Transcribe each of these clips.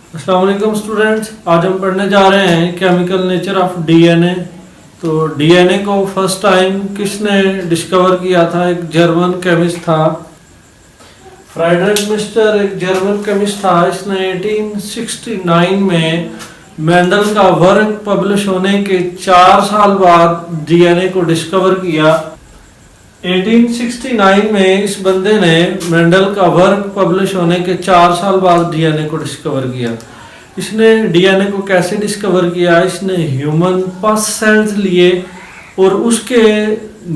अस्सलाम वालेकुम स्टूडेंट्स। आज हम पढ़ने जा रहे हैं केमिकल नेचर ऑफ डीएनए। तो डीएनए को फर्स्ट टाइम किसने डिस्कवर किया था? एक जर्मन केमिस्ट था, फ्राइडरिक मिस्टर, एक जर्मन केमिस्ट था। इसने 1869 में मेंडल का वर्क पब्लिश होने के 4 साल बाद डीएनए को डिस्कवर किया। 1869 में इस बंदे ने मेंडल का वर्क पब्लिश होने के 4 साल बाद डीएनए को डिस्कवर किया। इसने डीएनए को कैसे डिस्कवर किया? इसने ह्यूमन पस सेल्स लिए और उसके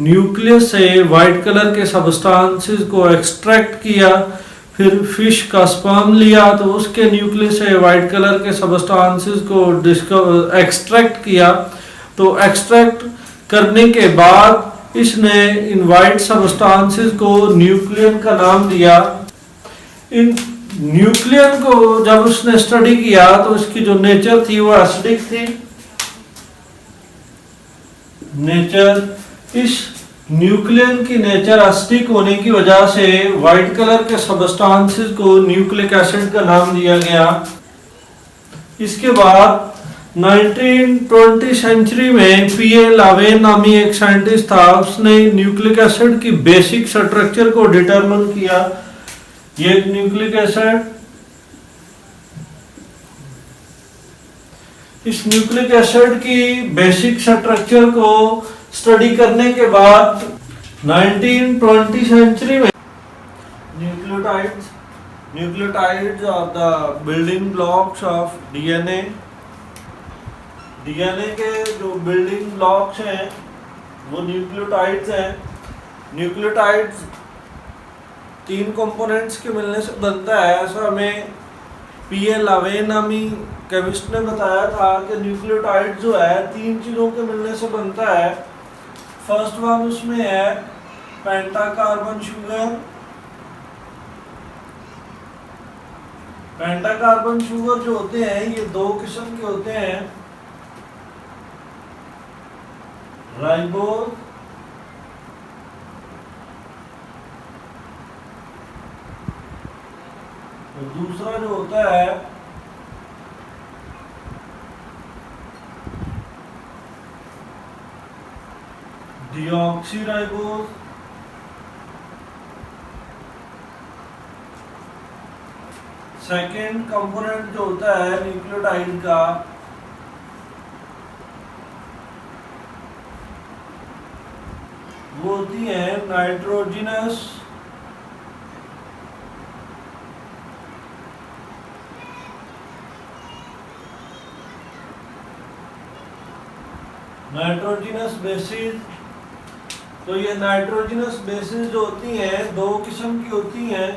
न्यूक्लियस से वाइट कलर के सबस्टांसेस को एक्सट्रैक्ट किया। फिर फिश का स्पर्म लिया तो उसके न्यूक्लियस से वाइट कलर के सबस्टांसेस को एक्सट्रैक्ट किया। तो एक्सट्रैक्ट करने के बाद इसने इन वाइट सबस्टांसेस को न्यूक्लियन का नाम दिया। इन न्यूक्लियन को जब उसने स्टडी किया तो इसकी जो नेचर थी वो एसिडिक थी। इस न्यूक्लियन की नेचर एसिडिक होने की वजह से वाइट कलर के सबस्टांसेस को न्यूक्लिक एसिड का नाम दिया गया। इसके बाद 1920 सेंचुरी में पीए लावेन नामी एक साइंटिस्ट था। उसने न्यूक्लिक एसिड की बेसिक स्ट्रक्चर को डिटरमिन किया। ये न्यूक्लिक एसिड, इस न्यूक्लिक एसिड की बेसिक स्ट्रक्चर को स्टडी करने के बाद 1920 सेंचुरी में nucleotides are the building blocks of DNA. DNA के जो बिल्डिंग ब्लॉक्स हैं वो न्यूक्लियोटाइड्स हैं। न्यूक्लियोटाइड्स 3 कंपोनेंट्स के मिलने से बनता है, ऐसा हमें पीए लावेन नामी केमिस्ट ने बताया था कि न्यूक्लियोटाइड जो है 3 चीज़ों के मिलने से बनता है। फर्स्ट वन उसमें है पेंटाकार्बन शुगर। पेंटाकार्बन शुगर जो होते हैं ये 2 किस्म के होते हैं, राइबोज और दूसरा जो होता है डीऑक्सीराइबोज। सेकेंड कंपोनेंट जो होता है न्यूक्लियोटाइड का वो होती है नाइट्रोजिनस बेसिस। तो ये नाइट्रोजिनस बेसिस जो होती हैं 2 किस्म की होती हैं,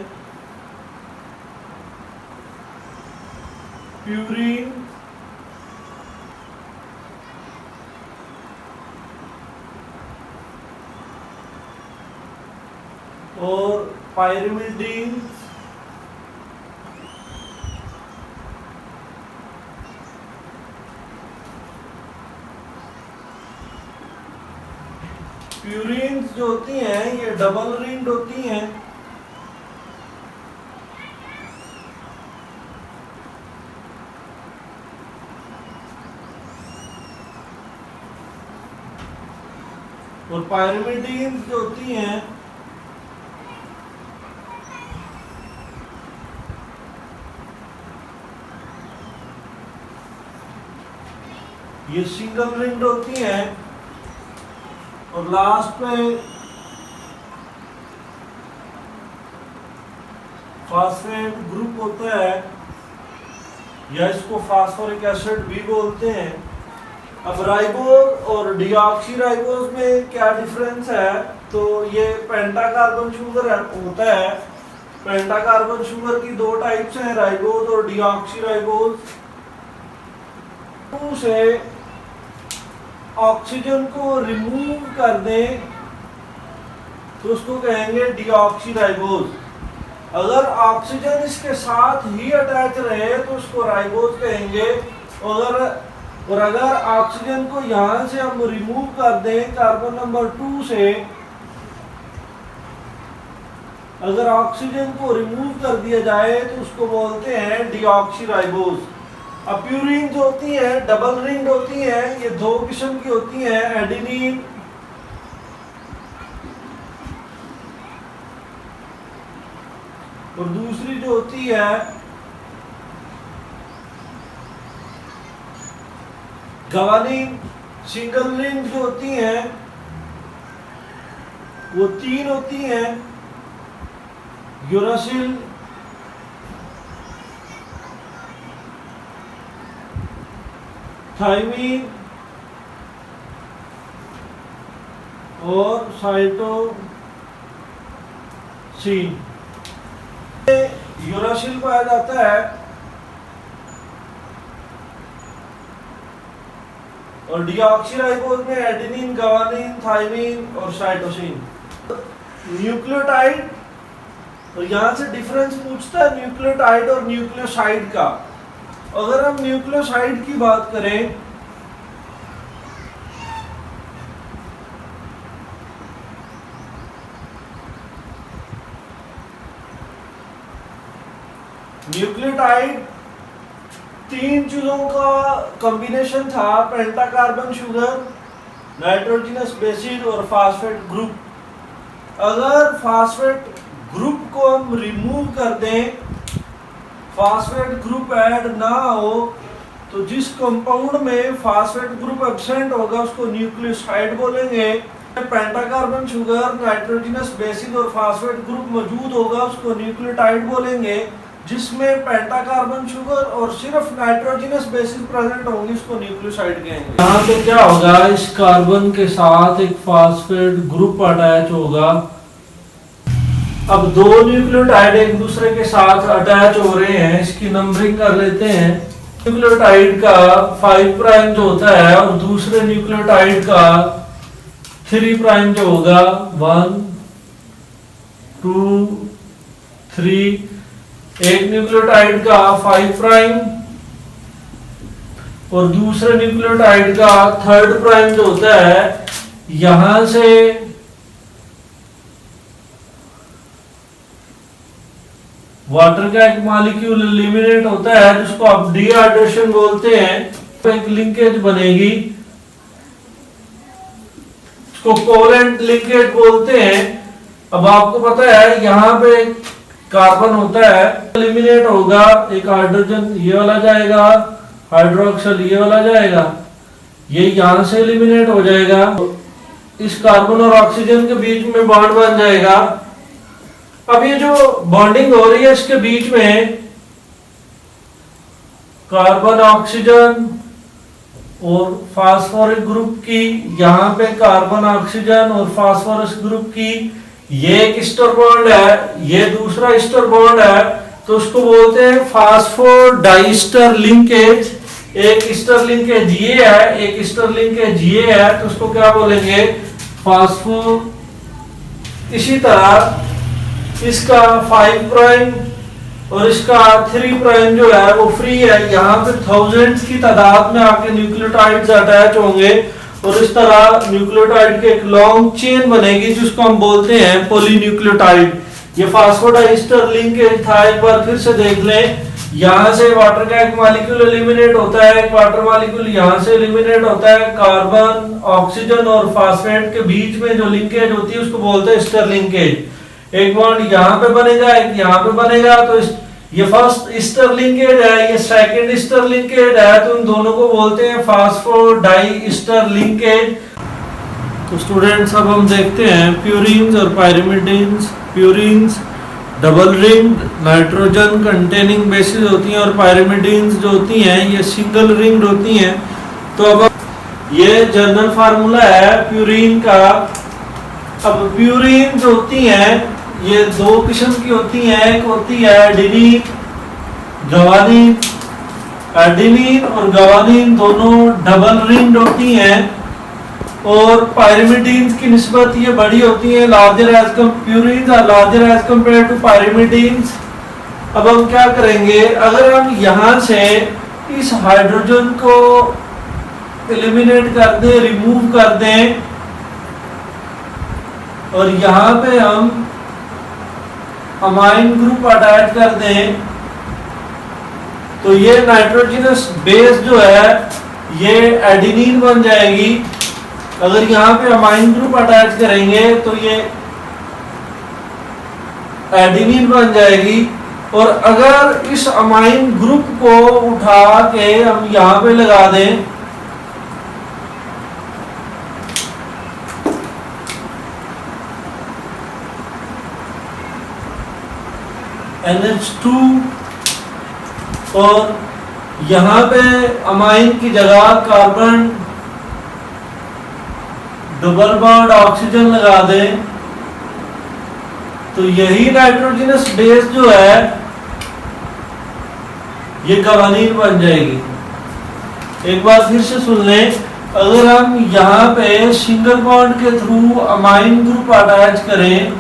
प्यूरीन और पायरिमिडीन। प्यूरीन्स जो होती हैं ये डबल रिंग्ड होती हैं। और पायरिमिडीन्स जो होती हैं ये सिंगल रिंग्ड होती हैं। और लास्ट में फास्फेट ग्रुप होता है या इसको फास्फोरिक एसिड भी बोलते हैं। अब राइबोज और डीऑक्सीराइबोज में क्या डिफरेंस है? तो ये पेंटाकार्बन शुगर होता है। पेंटाकार्बन शुगर की 2 टाइप्स हैं, राइबोज और डीऑक्सीराइबोज। से ऑक्सीजन को रिमूव कर दें तो उसको कहेंगे डीऑक्सीराइबोज। अगर ऑक्सीजन इसके साथ ही अटैच रहे तो उसको राइबोज कहेंगे। और अगर ऑक्सीजन को यहाँ से हम रिमूव कर दें कार्बन नंबर 2 से अगर ऑक्सीजन को रिमूव कर दिया जाए तो उसको बोलते हैं डीऑक्सीराइबोज। अब प्यूरीन जो होती है डबल रिंग होती है, ये दो किस्म की होती हैं, एडेनिन और दूसरी जो होती है गवानीन। सिंगल रिंग जो होती हैं वो 3 होती हैं, यूरासिल, थायमीन और साइटोसिन। यूरासिल पाया जाता है और डीऑक्सीराइबोज में एडेनिन, गवानीन, थायमीन और साइटोसिन। न्यूक्लियोटाइड, और यहां से डिफरेंस पूछता है न्यूक्लियोटाइड और न्यूक्लियोसाइड का। अगर हम न्यूक्लियोसाइड की बात करें न्यूक्लियोटाइड 3 चीजों का कॉम्बिनेशन था, पेंटाकार्बन शुगर, नाइट्रोजनस बेसिस और फास्फेट ग्रुप। अगर फास्फेट ग्रुप को हम रिमूव कर दें, फास्फेट ग्रुप ऐड ना हो, तो जिस कंपाउंड में फास्फेट ग्रुप एब्सेंट होगा उसको न्यूक्लियोसाइड बोलेंगे। पेंटाकार्बन शुगर, नाइट्रोजनस बेसिस और फास्फेट ग्रुप मौजूद होगा उसको न्यूक्लियोटाइड बोलेंगे। जिसमें पेंटाकार्बन शुगर और सिर्फ नाइट्रोजनस बेसिस प्रेजेंट होंगी उसको न्यूक्लियोसाइड कहेंगे। यहाँ पे क्या होगा, इस कार्बन के साथ एक फास्फेट ग्रुप अटैच होगा। अब दो न्यूक्लियोटाइड एक दूसरे के साथ अटैच हो रहे हैं, इसकी नंबरिंग कर लेते हैं। न्यूक्लियोटाइड का 5 प्राइम जो होता है और दूसरे न्यूक्लियोटाइड का 3 प्राइम जो होगा 1 2 3। एक न्यूक्लियोटाइड का 5 प्राइम और दूसरे न्यूक्लियोटाइड का 3rd प्राइम जो होता है, यहां से वाटर का एक मॉलिक्यूल एलिमिनेट होता है जिसको आप डिहाइड्रेशन बोलते हैं। तो एक लिंकेज बनेगी, इसको कोवेलेंट लिंकेज बोलते हैं। अब आपको पता है यहां पे कार्बन होता है, एलिमिनेट होगा, एक हाइड्रोजन ये वाला जाएगा, हाइड्रोक्सिल ये वाला जाएगा, ये यहां से एलिमिनेट हो जाएगा। इस कार्बन और ऑक्सीजन के बीच में बॉन्ड बन जाएगा। अब ये जो बॉन्डिंग हो रही है इसके बीच में कार्बन ऑक्सीजन और फास्फोरिक ग्रुप की, यहां पे कार्बन ऑक्सीजन और फास्फोरस ग्रुप की, ये एक स्टर बॉन्ड है, ये दूसरा स्टर बॉन्ड है, तो उसको बोलते हैं फास्फोडाइस्टर लिंकेज। एक स्टर लिंकेज ये है, एक स्टर लिंकेज ये है, तो उसको क्या बोलेंगे, फास्फो। इसी तरह इसका 5 प्राइम और इसका 3 प्राइम जो है वो फ्री है, यहाँ पे थाउजेंड्स की तादाद में आके न्यूक्लियोटाइड्स अटैच होंगे और इस तरह न्यूक्लियोटाइड के एक लॉन्ग चेन बनेगी जिसको हम बोलते हैं पॉलीन्यूक्लियोटाइड। ये फास्फोडाइस्टर लिंकेज था, एक बार फिर से देख लें। यहाँ से वाटर का एक मॉलिक्यूल एलिमिनेट होता है, एक वाटर मॉलिक्यूल यहाँ से एलिमिनेट होता है। कार्बन, ऑक्सीजन और फास्फेट के बीच में जो लिंकेज होती है उसको बोलते हैं स्टर लिंकेज। एक बॉन्ड यहाँ पे बनेगा, एक यहाँ पे बनेगा, तो ये फर्स्ट स्टर लिंकेज है, ये सेकंड स्टर लिंकेज है, तो इन दोनों को बोलते हैं फास्फोडाइस्टर लिंकेज। तो स्टूडेंट्स अब हम देखते हैं प्यूरीन्स और pyrimidines. Purines double ring nitrogen containing bases होती हैं और पायरिमिडीन्स जो होती हैं ये सिंगल रिंग होती हैं। तो अब ये जनरल फार्मूला है प्यूरीन का। अब प्यूरीन जो होती हैं ये दो किस्म की होती हैं, एक होती है एडेनिन, गवानीन। एडेनिन और गवानीन दोनों डबल रिंग होती हैं और पायरिमिडीन्स की निस्बत ये बड़ी होती है, larger as purines are larger as compare to pyrimidines. अब हम क्या करेंगे, अगर हम यहाँ से इस हाइड्रोजन को एलिमिनेट कर दें, रिमूव कर दें और यहाँ पे हम अमाइन ग्रुप अटैच कर दें तो ये नाइट्रोजनस बेस जो है ये एडिनिन बन जाएगी। अगर यहाँ पे अमाइन ग्रुप अटैच करेंगे तो ये एडिनिन बन जाएगी। और अगर इस अमाइन ग्रुप को उठा के हम यहाँ पे लगा दें NH2 और यहाँ पे अमाइन की जगह कार्बन डबल बॉन्ड ऑक्सीजन लगा दें तो यही नाइट्रोजनस बेस जो है ये गवानीन बन जाएगी। एक बार फिर से सुन लें, अगर हम यहाँ पे सिंगल बॉन्ड के थ्रू अमाइन ग्रुप अटैच करें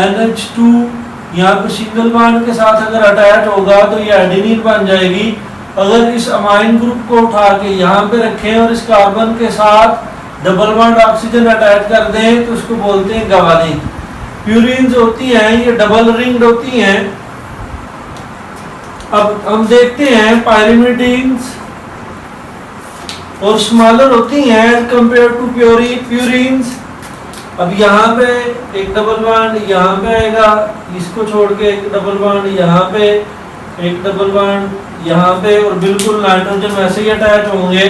NH2 यहाँ पे सिंगल बॉन्ड के साथ अगर अटैच होगा तो ये एडिनिन बन जाएगी। अगर इस अमाइन ग्रुप को उठा के यहाँ पे रखें और इस कार्बन के साथ डबल बॉन्ड ऑक्सीजन अटैच कर दें तो उसको बोलते हैं गवानीन। प्यूरिन्स होती हैं ये डबल रिंग्ड होती हैं। अब हम देखते हैं पायरिमिडीन्स और स्मॉलर होती हैं कंपेयर टू प्यूरिन्स। अब यहाँ पे एक डबल बॉन्ड यहाँ पे आएगा, इसको छोड़ के एक डबल बॉन्ड यहाँ पे, एक डबल बॉन्ड यहाँ पे, और बिल्कुल नाइट्रोजन वैसे ही अटैच होंगे।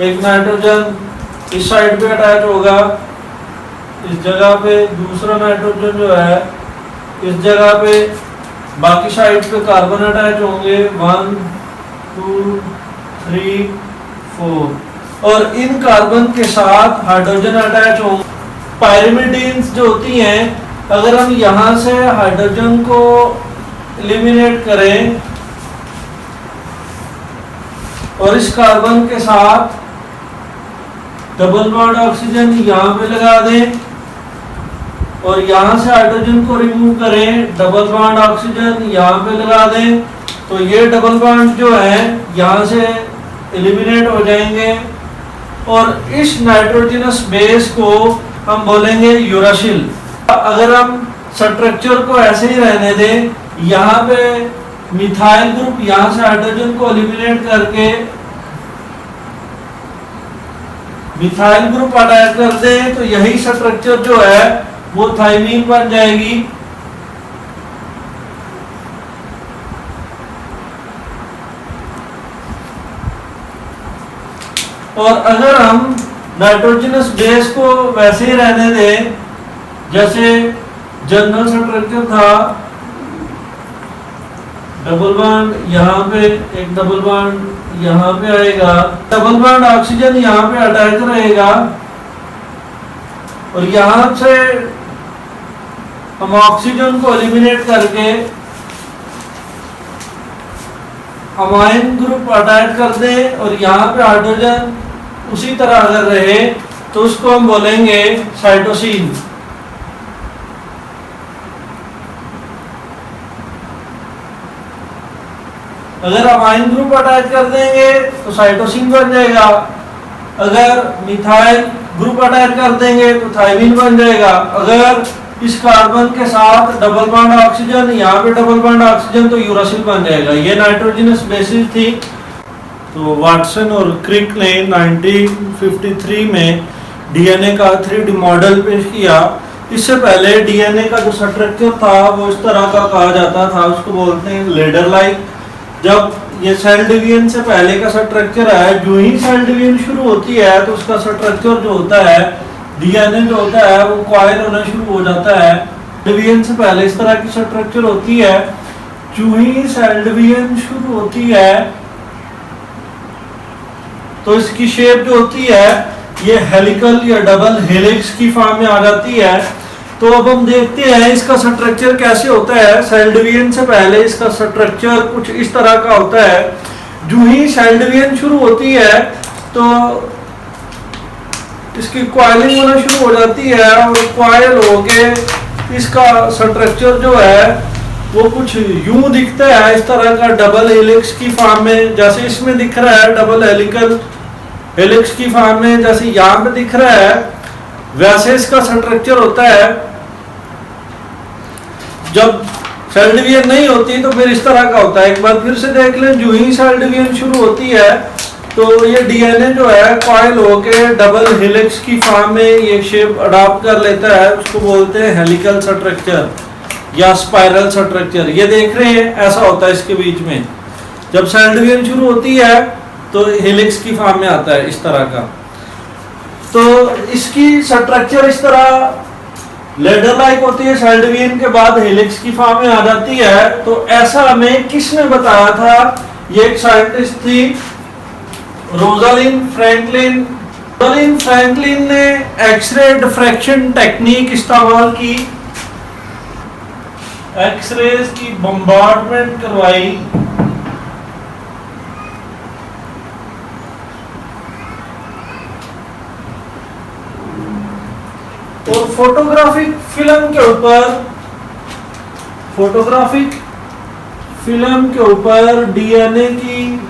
एक नाइट्रोजन इस साइड पे अटैच होगा इस जगह पे, दूसरा नाइट्रोजन जो है इस जगह पे, बाकी साइड पे कार्बन अटैच होंगे 1 2 3 4 और इन कार्बन के साथ हाइड्रोजन अटैच होंगे। पायरिमिडीन्स जो होती हैं अगर हम यहाँ से हाइड्रोजन को एलिमिनेट करें और इस कार्बन के साथ डबल बॉन्ड ऑक्सीजन यहाँ पे लगा दें और यहाँ से हाइड्रोजन को रिमूव करें, डबल बॉन्ड ऑक्सीजन यहाँ पे लगा दें तो ये डबल बॉन्ड जो है यहाँ से एलिमिनेट हो जाएंगे और इस नाइट्रोजनस बेस को हम बोलेंगे यूरासिल। अगर हम स्ट्रक्चर को ऐसे ही रहने दें, यहाँ पे मिथाइल ग्रुप यहाँ से हाइड्रोजन को एलिमिनेट करके मिथाइल ग्रुप अटैच कर दें तो यही स्ट्रक्चर जो है वो थाइमीन बन जाएगी। और अगर हम नाइट्रोजनस बेस को वैसे ही रहने दें जैसे जनरल स्ट्रक्चर था, डबल बॉन्ड यहाँ पे, एक डबल बॉन्ड यहाँ पे आएगा, डबल बॉन्ड ऑक्सीजन यहाँ पे अटैच रहेगा और यहाँ से हम ऑक्सीजन को एलिमिनेट करके अमाइन ग्रुप अटैच कर दें और यहाँ पे हाइड्रोजन उसी तरह अगर रहे तो उसको हम बोलेंगे साइटोसिन। अगर अमाइन ग्रुप अटैच कर देंगे तो साइटोसिन बन जाएगा, अगर मिथाइल ग्रुप अटैच कर देंगे तो थाइमीन बन जाएगा। अगर इस कार्बन के साथ डबल बॉन्ड ऑक्सीजन, यहाँ पे डबल बॉन्ड ऑक्सीजन तो यूरासिल बन जाएगा। ये नाइट्रोजनस बेसिस थी। तो वाटसन और क्रिक ने 1953 में डीएनए का 3D मॉडल पेश किया। इससे पहले डीएनए का जो स्ट्रक्चर था वो इस तरह का कहा जाता था, उसको बोलते हैं लेडर लाइक। जब ये सेल डिवीजन से पहले का स्ट्रक्चर है, जो ही सेल डिवीजन शुरू होती है तो उसका स्ट्रक्चर जो होता है, डीएनए जो होता है वो कॉइल होना शुरू हो जाता है। डिवीजन से पहले इस तरह की स्ट्रक्चर होती है। जो ही सेल डिवीजन शुरू होती है तो इसकी शेप जो होती है ये हेलिकल या डबल हेलिक्स की फॉर्म में आ जाती है। तो अब हम देखते हैं इसका स्ट्रक्चर कैसे होता है। सेल डिवीजन से पहले इसका स्ट्रक्चर कुछ इस तरह का होता है। जो ही सेल डिवीजन शुरू होती है तो इसकी कॉइलिंग होना शुरू हो जाती है और कॉइल होके इसका स्ट्रक्चर जो है वो कुछ यूं दिखता है, इस तरह का डबल हेलिक्स की फॉर्म में, जैसे इसमें दिख रहा है डबल हेलिकल हेलिक्स की फॉर्म में, जैसे यहाँ पे दिख रहा है वैसे इसका स्ट्रक्चर होता है। जब सेल डिवीजन नहीं होती तो फिर इस तरह का होता है। एक बार फिर से देख लें, जो ही सेल डिवीजन शुरू होती है तो ये डीएनए जो है कॉइल होके डबल हेलिक्स की फॉर्म में ये शेप अडॉप्ट कर लेता है, उसको बोलते हैं हेलिकल स्ट्रक्चर या स्पाइरल स्ट्रक्चर। ये देख रहे हैं, ऐसा होता है इसके बीच में। जब सेल डिवीजन शुरू होती है तो हेलिक्स की फॉर्म में आता है इस तरह का। तो इसकी स्ट्रक्चर इस तरह लेडर लाइक होती है, सेल डिवीजन के बाद हेलिक्स की फॉर्म में आ जाती है। तो ऐसा हमें किसने बताया था? ये एक साइंटिस्ट थी, रोजालिंड फ्रैंकलिन। रोजालिंड फ्रैंकलिन ने एक्सरे डिफ्रैक्शन टेक्निक इस्तेमाल की, एक्सरेज की बम्बार्डमेंट करवाई और फोटोग्राफिक फिल्म के ऊपर डीएनए की,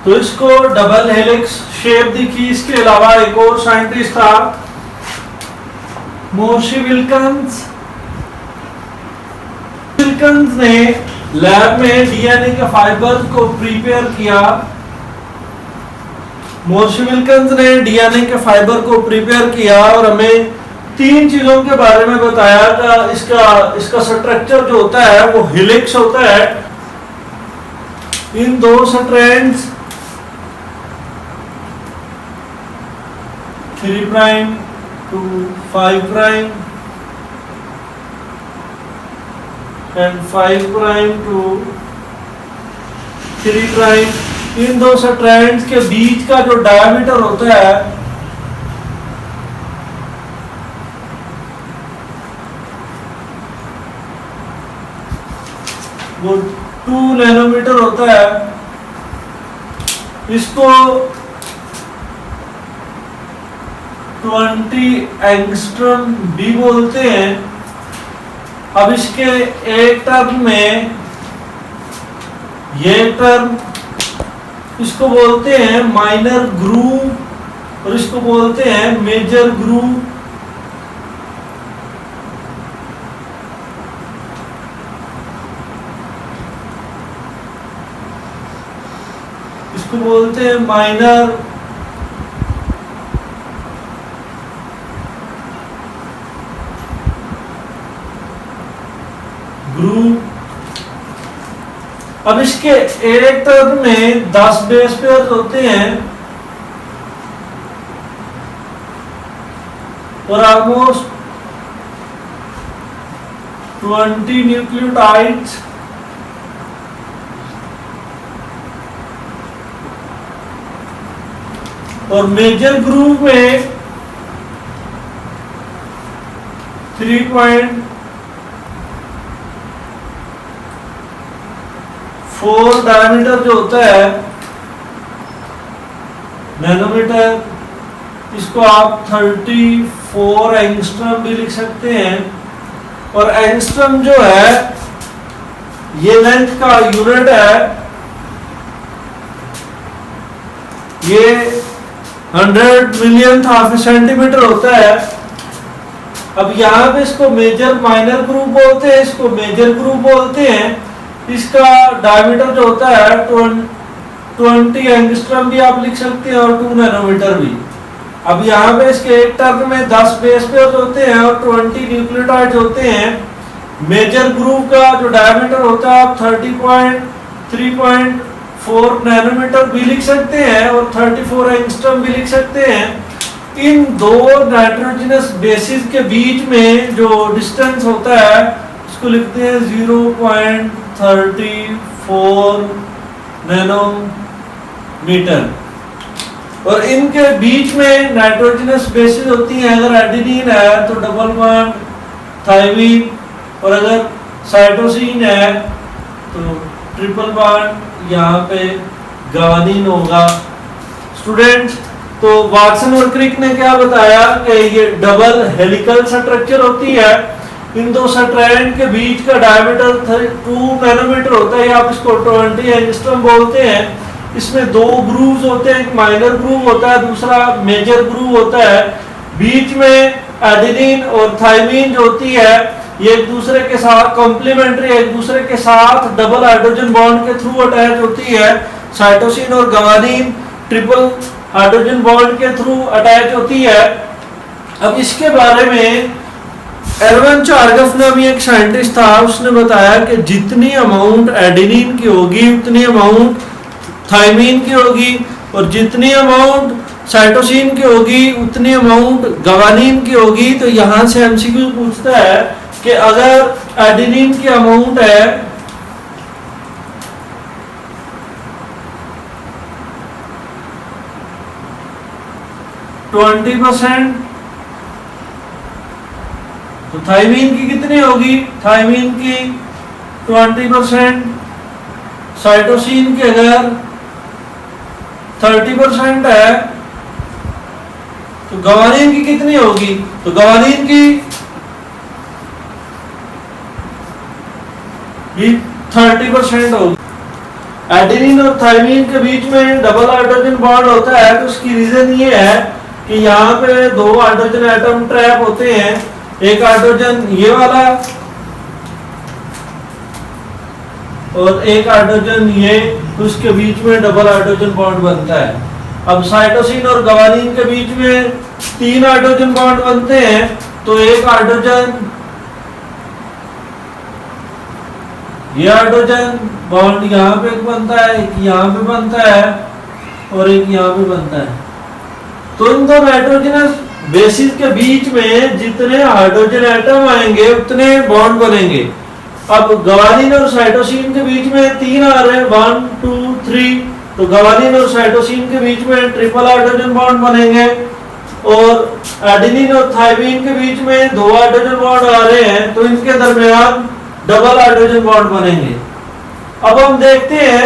तो इसको डबल हेलिक्स शेप दिखी। इसके अलावा एक और साइंटिस्ट था, मोर्सी विल्कन्स। विल्कन्स ने लैब में डीएनए के फाइबर को प्रिपेयर किया। मोर्सी विल्कन्स ने डीएनए के फाइबर को प्रिपेयर किया और हमें 3 चीजों के बारे में बताया कि इसका स्ट्रक्चर जो होता है वो हेलिक्स होता है। इन 2 strands 3 prime to 5 prime and 5 prime to 3 prime, इन 2 स्ट्रैंड्स के बीच का जो डायमीटर होता है वो 2 नैनोमीटर होता है। इसको 20 एंगस्ट्रम भी बोलते हैं। अब इसके एक टर्म में, ये टर्म इसको बोलते हैं माइनर ग्रूव और इसको बोलते हैं मेजर ग्रूव। इसको बोलते हैं माइनर ग्रूव। अब इसके एक टर्म में 10 बेस पेयर होते हैं और ऑलमोस्ट 20 न्यूक्लियोटाइड्स। और मेजर ग्रूव में 3.4 डायमीटर जो होता है नैनोमीटर, इसको आप 34 एंगस्ट्रम भी लिख सकते हैं। और एंगस्ट्रम जो है ये लेंथ का यूनिट है, ये 100 मिलियन हाफ सेंटीमीटर होता है। अब यहाँ पे इसको मेजर माइनर ग्रुप बोलते हैं, इसको मेजर ग्रुप बोलते हैं। इसका डायमीटर जो होता है 20 एंगस्ट्रम भी आप लिख सकते हैं और 2 नैनोमीटर भी। अब यहाँ पे इसके एक टर्म में 10 बेस पेयर होते हैं और 20 न्यूक्लियोटाइड्स होते हैं। मेजर ग्रुप का जो डायमीटर होता है आप 3.4 नैनोमीटर भी लिख सकते हैं और 34 एंगस्ट्रम भी लिख सकते हैं। इन दो नाइट्रोजनस बेसिस के बीच में जो डिस्टेंस होता है उसको लिखते हैं 0.34 नैनोमीटर। और इनके बीच में नाइट्रोजनस बेसिस होती हैं। अगर एडेनिन है तो डबल बॉन्ड थायमीन, और अगर साइटोसिन है तो ट्रिपल बॉन्ड यहाँ पे गावानिन होगा। स्टूडेंट्स, तो वाटसन और क्रिक ने क्या बताया कि ये डबल हेलिकल स्ट्रक्चर होती है। इन दो स्ट्रैंड के बीच का डायमीटर 2 नैनोमीटर होता है, आप इसको 20 एंगस्ट्रम बोलते हैं। इसमें 2 ग्रूव्स होते हैं, एक माइनर ग्रूव होता है, दूसरा मेजर ग्रूव होता है। बीच में एडेनिन और थायमीन जो होती है ये एक दूसरे के साथ कॉम्प्लीमेंट्री, एक दूसरे के साथ डबल हाइड्रोजन बॉन्ड के थ्रू अटैच होती है। साइटोसिन और गवानीन ट्रिपल हाइड्रोजन बॉन्ड के थ्रू अटैच होती है। अब इसके बारे में एरवन चार्गफ नामी एक साइंटिस्ट था, उसने बताया कि जितनी अमाउंट एडेनिन की होगी उतनी अमाउंट थायमीन की होगी, और जितनी अमाउंट साइटोसिन की होगी उतनी अमाउंट गवानीन की होगी। तो यहां से एमसीक्यू पूछता है कि अगर एडेनिन की अमाउंट है 20%, तो थायमीन की कितनी होगी? थायमीन की 20%, साइटोसिन की अगर 30% है तो गवानीन की कितनी होगी? तो गवानीन की भी 30% होगी। एडेनिन और थायमीन के बीच में डबल हाइड्रोजन बॉन्ड होता है, तो उसकी रीजन ये है कि यहाँ पे दो हाइड्रोजन एटम ट्रैप होते हैं, एक हाइड्रोजन ये वाला और एक हाइड्रोजन ये, तो उसके बीच में डबल हाइड्रोजन बॉन्ड बनता है। अब साइटोसिन और गवानीन के बीच में 3 हाइड्रोजन बॉन्ड बनते हैं, तो एक हाइड्रोजन ये हाइड्रोजन बॉन्ड यहाँ पे बनता है, एक यहाँ पे बनता है और एक यहाँ पे बनता है। तो इन दो नाइट्रोजनस बेसिस के बीच में जितने हाइड्रोजन एटम आएंगे उतने बॉन्ड बनेंगे। अब गवानीन और साइटोसिन के बीच में 3 आ रहे हैं, 1 2 3, तो गवानीन और साइटोसिन के बीच में ट्रिपल हाइड्रोजन बॉन्ड बनेंगे, और एडेनिन और थायमीन के बीच में 2 हाइड्रोजन बॉन्ड आ रहे हैं, तो इनके दरमियान डबल हाइड्रोजन बॉन्ड बनेंगे। अब हम देखते हैं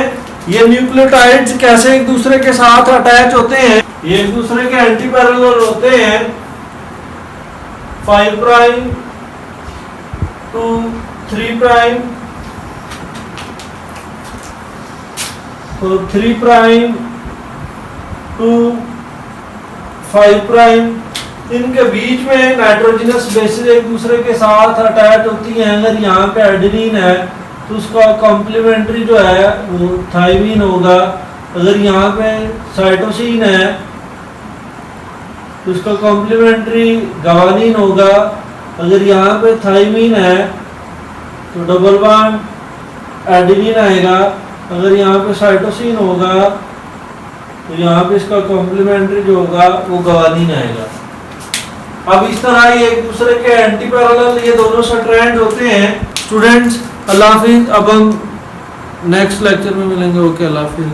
ये न्यूक्लियोटाइड्स कैसे एक दूसरे के साथ अटैच होते हैं। ये एक दूसरे के एंटी पैरेलल होते हैं, 5 प्राइम टू 3 प्राइम, तो 3 प्राइम टू 5 प्राइम। इनके बीच में नाइट्रोजनस बेसिस एक दूसरे के साथ अटैच होती हैं। अगर यहाँ पे एडेनिन है तो उसका कॉम्प्लीमेंट्री जो है वो थायमीन होगा। अगर यहाँ पे साइटोसिन है तो उसका कॉम्प्लीमेंट्री गवानीन होगा। अगर यहाँ पे थायमीन है तो डबल बॉन्ड एडेनिन आएगा। अगर यहाँ पे साइटोसिन होगा तो यहाँ पे इसका कॉम्प्लीमेंट्री जो होगा वो गवानीन आएगा। अब इस तरह ये एक दूसरे के एंटी पैरेलल ये दोनों स्ट्रैंड होते हैं। स्टूडेंट्स अल्लाह हाफिज। अब हम नेक्स्ट लेक्चर में मिलेंगे। ओके, अल्लाह हाफिज।